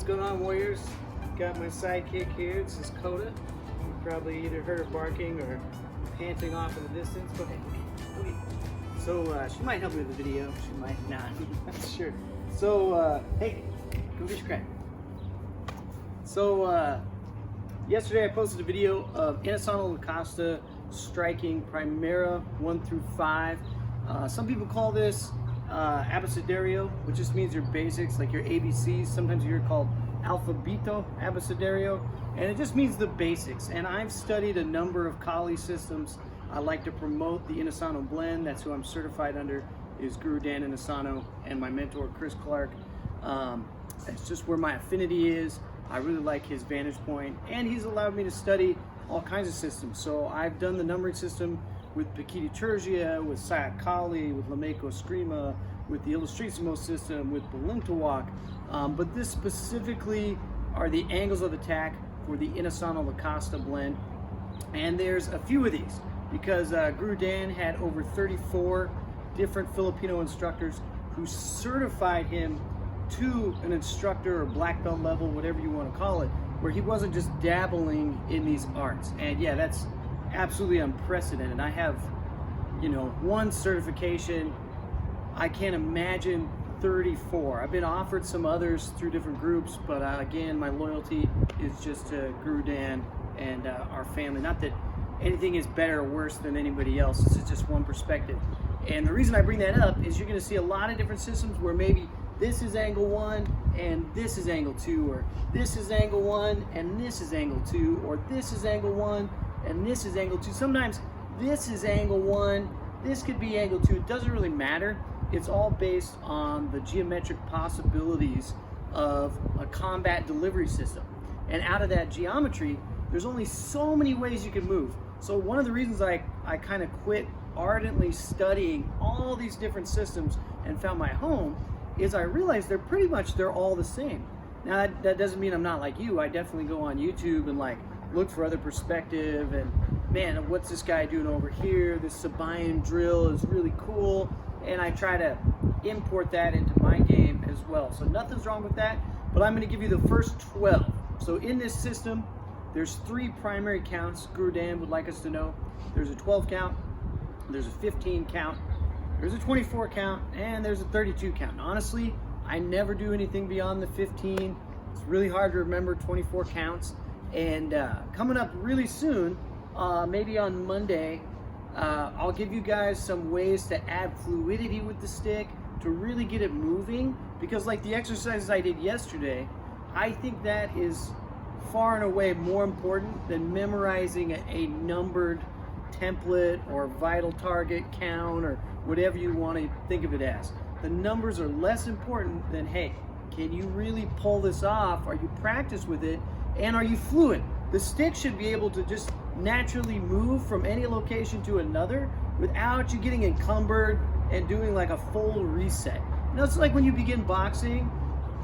going on, Warriors? Got my sidekick here. This is Coda. You probably either heard her barking or panting off in the distance. Go ahead. Okay. So she might help me with the video. She might not. I'm not sure. So hey, go get your crack. So yesterday I posted a video of Inosanto La Costa striking Primera 1 through 5. Some people call this abecedario, which just means your basics, like your ABCs. Sometimes you're called alfabito abecedario, and it just means the basics. And I've studied a number of Kali systems. I like to promote the Inosanto blend. That's who I'm certified under, is Guru Dan Inosanto, and my mentor Chris Clark. It's just where my affinity is. I really like his vantage point, and he's allowed me to study all kinds of systems. So I've done the numbering system with Pakiti Tergia, with Sayat Kali, with Lameko Scrima, with the Illustratissimo system, with Balintawak. But this specifically are the angles of attack for the Inosanto La Costa blend. And there's a few of these because Guru Dan had over 34 different Filipino instructors who certified him to an instructor or black belt level, whatever you want to call it, where he wasn't just dabbling in these arts. And yeah, that's absolutely unprecedented. I have, one certification. I can't imagine 34. I've been offered some others through different groups, but again, my loyalty is just to Guru Dan and our family. Not that anything is better or worse than anybody else. This is just one perspective. And the reason I bring that up is you're going to see a lot of different systems where maybe this is angle 1 and this is angle 2, or this is angle 1 and this is angle 2, or this is angle 1 and this is angle 2. Sometimes this is angle 1, this could be angle 2. It doesn't really matter. It's all based on the geometric possibilities of a combat delivery system. And out of that geometry, there's only so many ways you can move. So one of the reasons I kind of quit ardently studying all these different systems and found my home is I realized they're all the same. Now that doesn't mean I'm not like you. I definitely go on YouTube and look for other perspective, and man, what's this guy doing over here? This Sabayan drill is really cool, and I try to import that into my game as well. So nothing's wrong with that, but I'm going to give you the first 12. So in this system, there's 3 primary counts. Guru Dan would like us to know. There's a 12 count, there's a 15 count, there's a 24 count, and there's a 32 count. And honestly, I never do anything beyond the 15. It's really hard to remember 24 counts. And coming up really soon, maybe on Monday, I'll give you guys some ways to add fluidity with the stick to really get it moving. Because like the exercises I did yesterday, I think that is far and away more important than memorizing a numbered template or vital target count or whatever you want to think of it as. The numbers are less important than, hey, can you really pull this off? Are you practiced with it? And are you fluid? The stick should be able to just naturally move from any location to another without you getting encumbered and doing like a full reset. It's like when you begin boxing,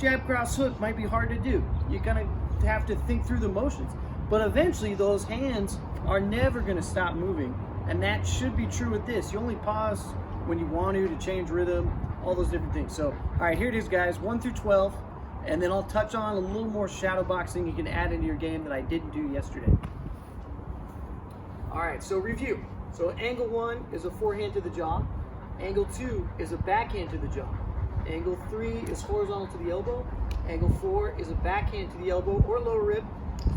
jab, cross, hook might be hard to do. You kind of have to think through the motions. But eventually those hands are never going to stop moving. And that should be true with this. You only pause when you want to change rhythm, all those different things. So, all right, here it is, guys, 1 through 12. And then I'll touch on a little more shadow boxing you can add into your game that I didn't do yesterday. All right, so review. So angle 1 is a forehand to the jaw. Angle 2 is a backhand to the jaw. Angle 3 is horizontal to the elbow. Angle 4 is a backhand to the elbow or lower rib.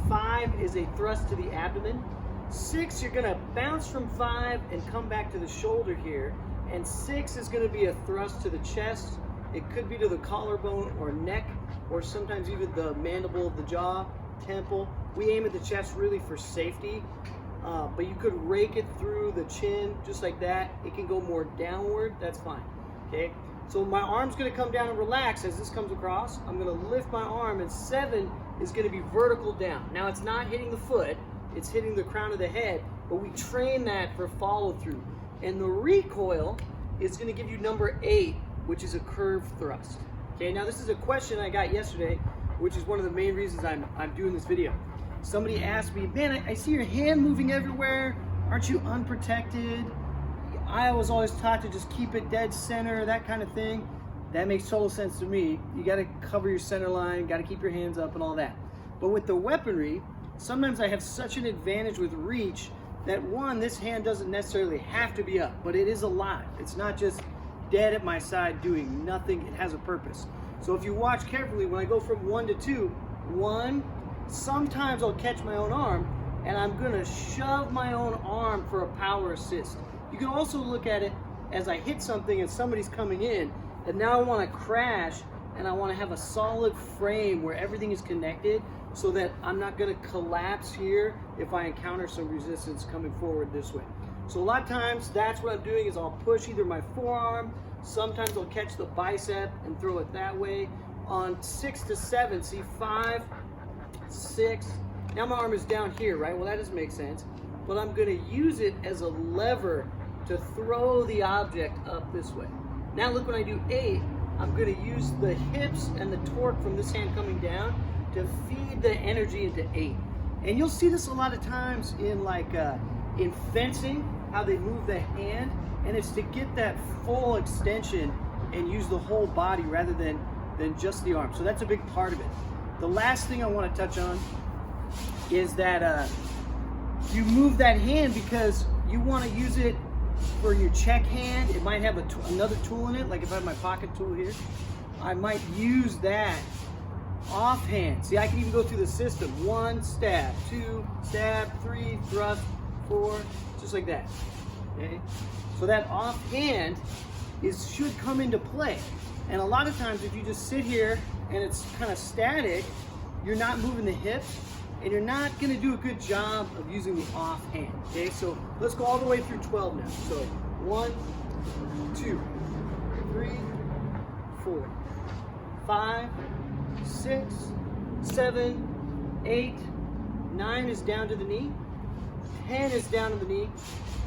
5 is a thrust to the abdomen. 6, you're gonna bounce from 5 and come back to the shoulder here. And 6 is gonna be a thrust to the chest. It could be to the collarbone or neck, or sometimes even the mandible of the jaw, temple. We aim at the chest really for safety, but you could rake it through the chin just like that. It can go more downward, that's fine, okay? So my arm's gonna come down and relax as this comes across. I'm gonna lift my arm, and 7 is gonna be vertical down. Now it's not hitting the foot, it's hitting the crown of the head, but we train that for follow through. And the recoil is gonna give you number 8, which is a curved thrust. Okay, now this is a question I got yesterday, which is one of the main reasons I'm doing this video. Somebody asked me, man, I see your hand moving everywhere. Aren't you unprotected? I was always taught to just keep it dead center, that kind of thing. That makes total sense to me. You got to cover your center line, got to keep your hands up and all that. But with the weaponry, sometimes I have such an advantage with reach that one, this hand doesn't necessarily have to be up, but it is alive. It's not just dead at my side doing nothing. It has a purpose. So if you watch carefully, when I go from 1 to 2, 1, sometimes I'll catch my own arm and I'm gonna shove my own arm for a power assist. You can also look at it as I hit something and somebody's coming in, and now I wanna crash and I wanna have a solid frame where everything is connected so that I'm not gonna collapse here if I encounter some resistance coming forward this way. So a lot of times that's what I'm doing is I'll push either my forearm, sometimes I'll catch the bicep and throw it that way. On 6 to 7, see 5, 6, now my arm is down here, right? Well, that doesn't make sense, but I'm gonna use it as a lever to throw the object up this way. Now look, when I do 8, I'm gonna use the hips and the torque from this hand coming down to feed the energy into 8. And you'll see this a lot of times in in fencing, how they move the hand, and it's to get that full extension and use the whole body rather than just the arm. So that's a big part of it. The last thing I want to touch on is that you move that hand because you want to use it for your check hand. It might have another tool in it, like if I have my pocket tool here, I might use that offhand. See, I can even go through the system. 1, stab, 2, stab, 3, thrust, 4, just like that. Okay? So that offhand should come into play. And a lot of times if you just sit here and it's kind of static, you're not moving the hips and you're not gonna do a good job of using the offhand. Okay, so let's go all the way through 12 now. So 1, 2, 3, 4, 5, 6, 7, 8, 9 is down to the knee, 10 is down to the knee,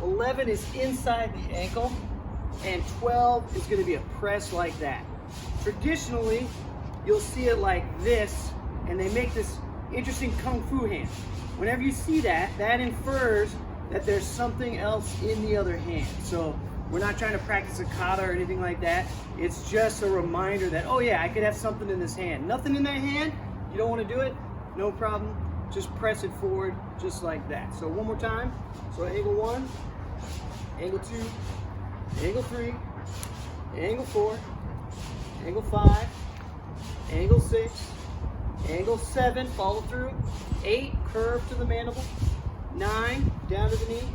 11 is inside the ankle, and 12 is going to be a press like that. Traditionally, you'll see it like this, and they make this interesting kung fu hand. Whenever you see that, that infers that there's something else in the other hand. So we're not trying to practice a kata or anything like that. It's just a reminder that, oh yeah, I could have something in this hand. Nothing in that hand, you don't want to do it, no problem. Just press it forward just like that. So one more time. So angle 1, angle 2, angle 3, angle 4, angle 5, angle 6, angle 7, follow through, 8, curve to the mandible, 9, down to the knee,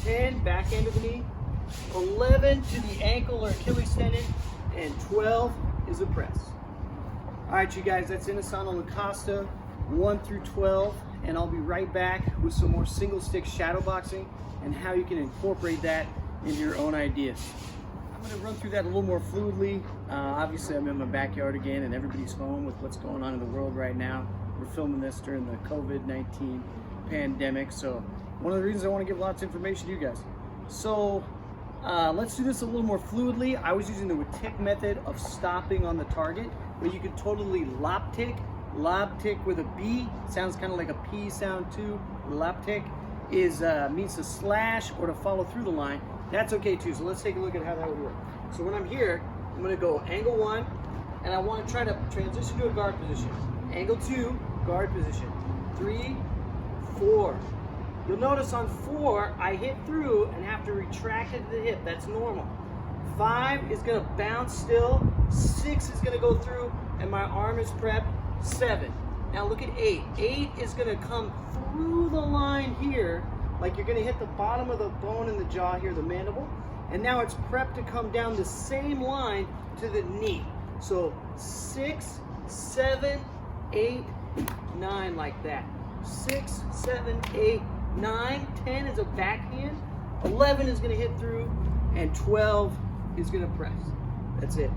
10, back end of the knee, 11 to the ankle or Achilles tendon, and 12 is a press. All right, you guys, that's Inosanto Costa, 1 through 12, and I'll be right back with some more single stick shadow boxing and how you can incorporate that into your own ideas. I'm going to run through that a little more fluidly. Obviously, I'm in my backyard again, and everybody's home with what's going on in the world right now. We're filming this during the COVID-19 pandemic, so one of the reasons I want to give lots of information to you guys. So let's do this a little more fluidly. I was using the tick method of stopping on the target, but you could totally lob tick with a B. Sounds kind of like a P sound too. Lob tick means to slash or to follow through the line. That's okay too. So let's take a look at how that would work. So when I'm here, I'm going to go angle 1, and I want to try to transition to a guard position. Angle 2, guard position. 3, 4. You'll notice on 4, I hit through and have to retract it to the hip. That's normal. 5 is going to bounce still. 6 is going to go through, and my arm is prepped. 7. Now look at 8. 8 is going to come through the line here, like you're going to hit the bottom of the bone in the jaw here, the mandible, and now it's prepped to come down the same line to the knee. So 6, 7, 8, 9, like that. 6, 7, 8, 9, 10 is a backhand, 11 is going to hit through, and 12 is going to press. That's it.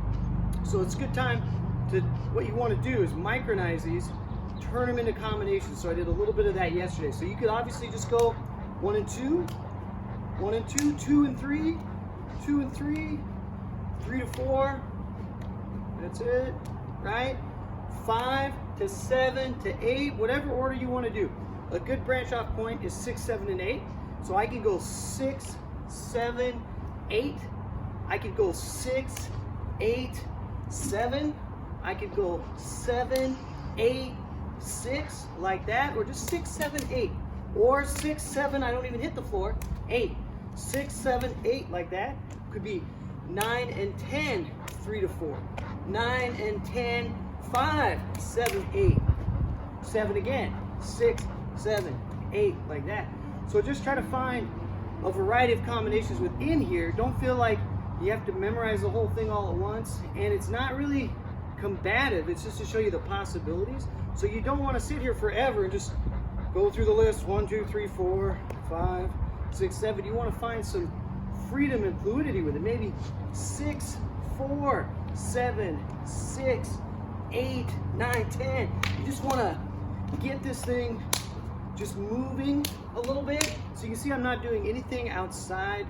So it's a good time to, what you want to do is micronize these, turn them into combinations. So I did a little bit of that yesterday. So you could obviously just go 1 and 2, 1 and 2, 2 and 3, 2 and 3, 3 to 4. That's it, right? 5 to 7 to 8, whatever order you want to do. A good branch off point is 6, 7, and 8. So I can go 6, 7, 8. I could go 6, 8, 7, I could go 7, 8, 6, like that, or just 6, 7, 8, or 6, 7, I don't even hit the floor, 8, 6, 7, 8, like that. Could be 9 and 10, 3 to 4, 9 and 10, 5, 7, 8, 7 again, 6, 7, 8, like that. So just try to find a variety of combinations within here. Don't feel like you have to memorize the whole thing all at once, and it's not really combative, it's just to show you the possibilities. So you don't want to sit here forever and just go through the list, 1, 2, 3, 4, 5, 6, 7. You want to find some freedom and fluidity with it. Maybe 6, 4, 7, 6, 8, 9, 10. You just want to get this thing just moving a little bit. So you can see I'm not doing anything outside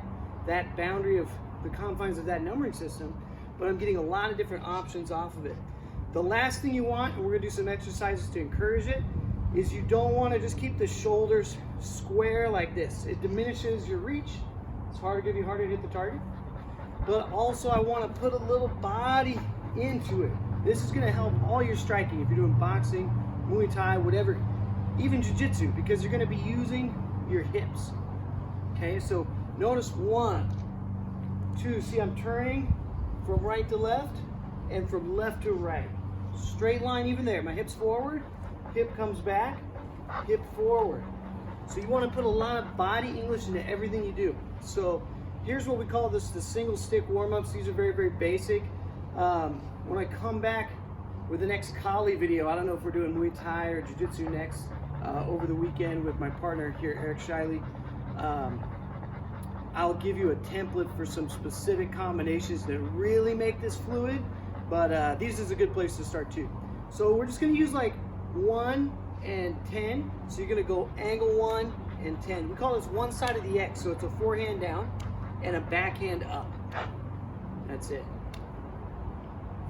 that boundary of the confines of that numbering system, but I'm getting a lot of different options off of it. The last thing you want, and we're gonna do some exercises to encourage it, is you don't want to just keep the shoulders square like this. It diminishes your reach. It's harder to hit the target. But also I want to put a little body into it. This is going to help all your striking if you're doing boxing, Muay Thai, whatever, even Jiu-Jitsu, because you're going to be using your hips. Okay, so notice 1, 2, see I'm turning from right to left and from left to right. Straight line even there, my hips forward, hip comes back, hip forward. So you want to put a lot of body English into everything you do. So here's what we call this the single stick warm-ups. These are very, very basic. When I come back with the next Kali video, I don't know if we're doing Muay Thai or Jiu-Jitsu next, over the weekend with my partner here, Eric Shiley. I'll give you a template for some specific combinations that really make this fluid, but this is a good place to start too. So we're just gonna use like 1 and 10. So you're gonna go angle 1 and 10. We call this one side of the X, so it's a forehand down and a backhand up. That's it.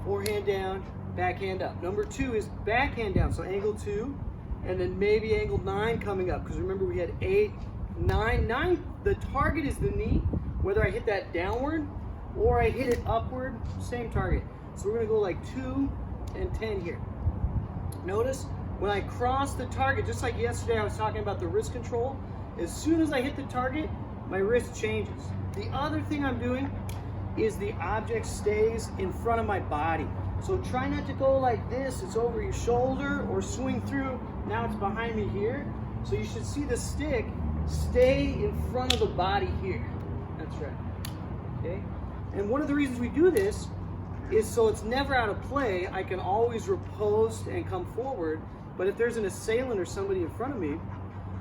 Forehand down, backhand up. Number 2 is backhand down, so angle 2, and then maybe angle 9 coming up, because remember we had 8, 9, 9, the target is the knee, whether I hit that downward or I hit it upward, same target. So we're gonna go like 2 and 10 here. Notice when I cross the target, just like yesterday I was talking about the wrist control, as soon as I hit the target, my wrist changes. The other thing I'm doing is the object stays in front of my body. So try not to go like this, it's over your shoulder, or swing through, now it's behind me here. So you should see the stick stay in front of the body here. That's right, okay? And one of the reasons we do this is so it's never out of play. I can always repose and come forward, but if there's an assailant or somebody in front of me,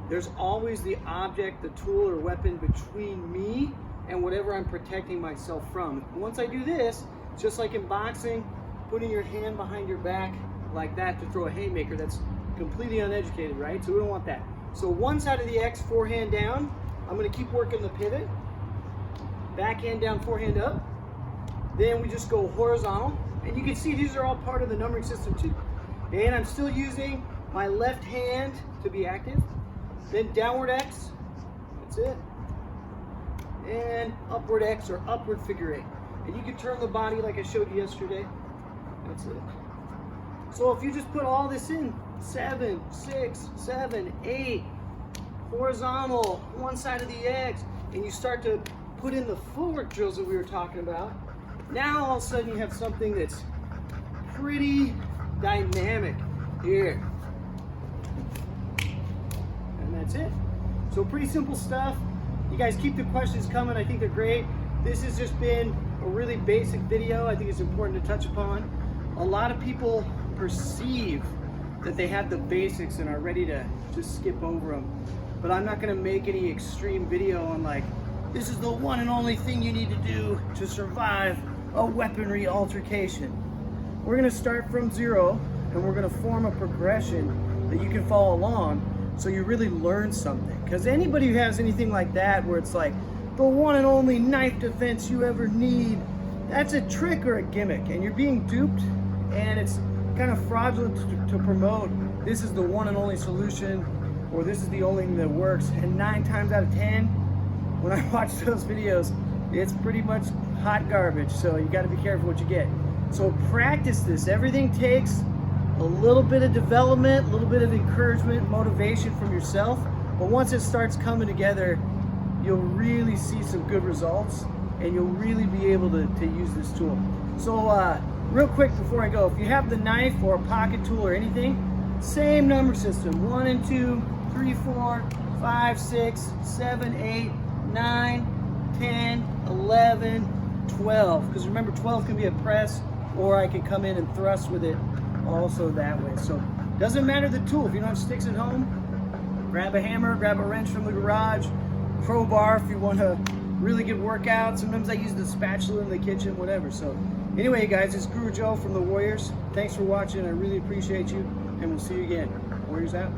there's always the object, the tool or weapon between me and whatever I'm protecting myself from. Once I do this, just like in boxing, putting your hand behind your back like that to throw a haymaker, that's completely uneducated, right? So we don't want that. So one side of the X, forehand down, I'm gonna keep working the pivot. Backhand down, forehand up. Then we just go horizontal. And you can see these are all part of the numbering system too. And I'm still using my left hand to be active. Then downward X, that's it. And upward X or upward figure 8. And you can turn the body like I showed you yesterday. That's it. So if you just put all this in, 7, 6, 7, 8, horizontal, one side of the X, and you start to put in the footwork drills that we were talking about, now all of a sudden you have something that's pretty dynamic here. And that's it. So pretty simple stuff. You guys keep the questions coming. I think they're great. This has just been a really basic video. I think it's important to touch upon. A lot of people perceive that they have the basics and are ready to just skip over them. But I'm not gonna make any extreme video on like, this is the one and only thing you need to do to survive a weaponry altercation. We're gonna start from 0 and we're gonna form a progression that you can follow along so you really learn something. Because anybody who has anything like that where it's like the one and only knife defense you ever need, that's a trick or a gimmick, and you're being duped, and it's kind of fraudulent to promote this is the one and only solution, or this is the only thing that works. And 9 times out of 10, when I watch those videos, it's pretty much hot garbage. So you got to be careful what you get. So practice this. Everything takes a little bit of development, a little bit of encouragement, motivation from yourself. But once it starts coming together, you'll really see some good results, and you'll really be able to use this tool. So real quick before I go, if you have the knife or a pocket tool or anything, same number system: 1 and 2, 3, 4, 5, 6, 7, 8, 9, 10, 11, 12. Because remember, 12 can be a press, or I can come in and thrust with it also that way. So doesn't matter the tool. If you don't have sticks at home, grab a hammer, grab a wrench from the garage, crowbar if you want a really good workout. Sometimes I use the spatula in the kitchen, whatever. So anyway, guys, it's Guru Joe from the Warriors. Thanks for watching. I really appreciate you, and we'll see you again. Warriors out.